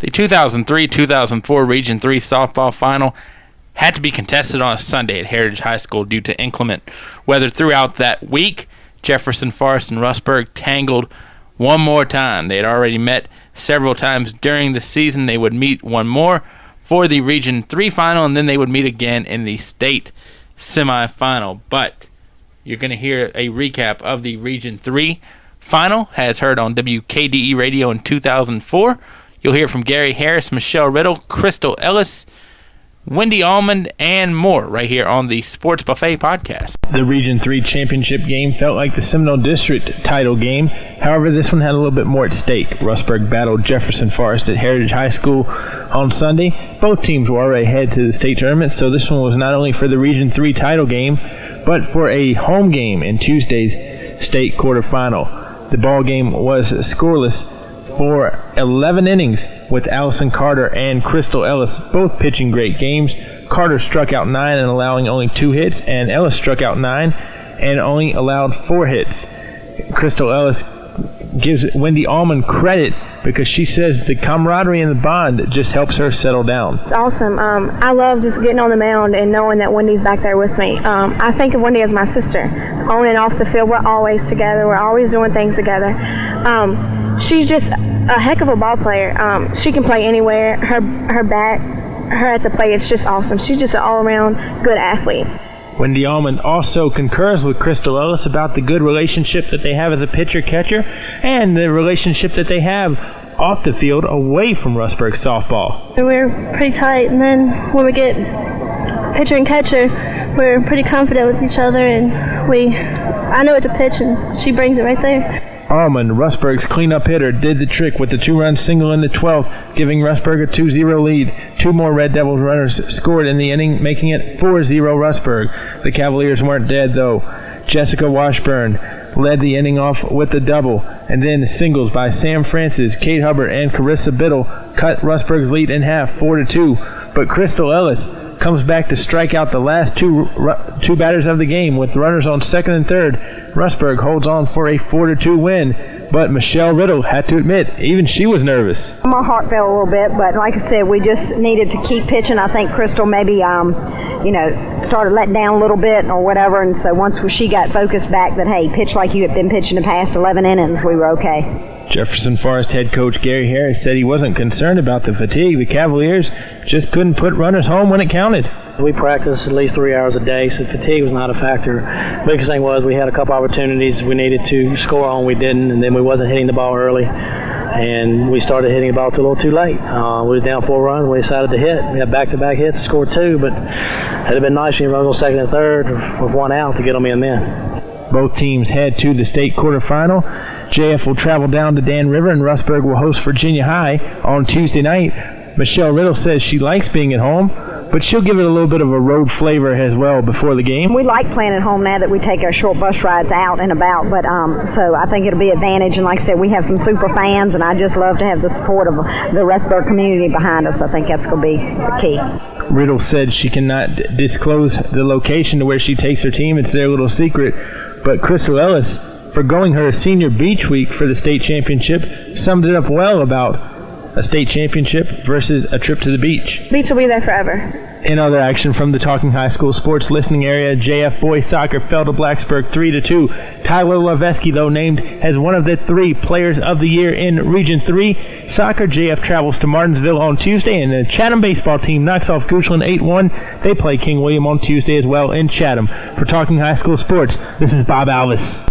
The 2003-2004 Region 3 softball final had to be contested on a Sunday at Heritage High School due to inclement weather throughout that week. Jefferson Forest and Rustburg tangled one more time. They had already met several times during the season. They would meet one more for the Region 3 final, and then they would meet again in the state semifinal. But you're going to hear a recap of the Region 3 final, as heard on WKDE Radio in 2004. You'll hear from Gary Harris, Michelle Riddle, Krystal, Ellis, Wendy Almond, and more right here on the Sports Buffet podcast. The Region 3 championship game felt like the Seminole District title game. However, this one had a little bit more at stake. Rustburg battled Jefferson Forest at Heritage High School on Sunday. Both teams were already headed to the state tournament, so this one was not only for the Region 3 title game, but for a home game in Tuesday's state quarterfinal. The ball game was scoreless for 11 innings, with Allison Carter and Krystal Ellis both pitching great games. Carter struck out 9 and allowing only 2 hits, and Ellis struck out 9 and only allowed 4 hits. Krystal Ellis gives Wendy Almond credit because she says the camaraderie and the bond just helps her settle down. It's awesome. I love just getting on the mound and knowing that Wendy's back there with me. I think of Wendy as my sister. On and off the field, we're always together. We're always doing things together. She's just a heck of a ball player. She can play anywhere. Her bat, her at the plate, it's just awesome. She's just an all-around good athlete. Wendy Almond also concurs with Krystal Ellis about the good relationship that they have as a pitcher-catcher and the relationship that they have off the field away from Rustburg softball. We're pretty tight, and then when we get pitcher and catcher, we're pretty confident with each other, and I know what to pitch, and she brings it right there. Almond, Rustburg's cleanup hitter, did the trick with the 2-run single in the 12th, giving Rustburg a 2-0 lead. 2 more Red Devils runners scored in the inning, making it 4-0 Rustburg. The Cavaliers weren't dead, though. Jessica Washburn led the inning off with a double, and then singles by Sam Francis, Kate Hubbard, and Carissa Biddle cut Rustburg's lead in half, 4-2. But Krystal Ellis comes back to strike out the last two batters of the game with runners on second and third. Rustburg holds on for a 4-2 win, but Michelle Riddle had to admit even she was nervous. My heart fell a little bit, but like I said, we just needed to keep pitching. I think Krystal maybe started letting down a little bit or whatever, and so once she got focused back that, hey, pitch like you had been pitching the past 11 innings, we were okay. Jefferson Forest head coach Gary Harris said he wasn't concerned about the fatigue. The Cavaliers just couldn't put runners home when it counted. We practiced at least 3 hours a day, so fatigue was not a factor. The biggest thing was we had a couple opportunities we needed to score on, we didn't, and then we wasn't hitting the ball early. And we started hitting the ball a little too late. We was down 4 runs. We decided to hit. We had back-to-back hits, scored 2, but it had been nice when you run on second and third with 1 out to get them in then. Both teams head to the state quarterfinal. JF will travel down to Dan River, and Rustburg will host Virginia High on Tuesday night. Michelle Riddle says she likes being at home, but she'll give it a little bit of a road flavor as well before the game. We like playing at home now that we take our short bus rides out and about, but so I think it'll be an advantage. And like I said, we have some super fans, and I just love to have the support of the Rustburg community behind us. I think that's going to be the key. Riddle said she cannot disclose the location to where she takes her team. It's their little secret. But Krystal Ellis, forgoing her senior beach week for the state championship, summed it up well about a state championship versus a trip to the beach. Beach will be there forever. In other action from the Talking High School sports listening area, JF boys soccer fell to Blacksburg 3-2. Tyler Laveski, though, named as one of the 3 players of the year in Region 3 soccer. JF travels to Martinsville on Tuesday, and the Chatham baseball team knocks off Goochland 8-1. They play King William on Tuesday as well in Chatham. For Talking High School sports, this is Bob Alvis.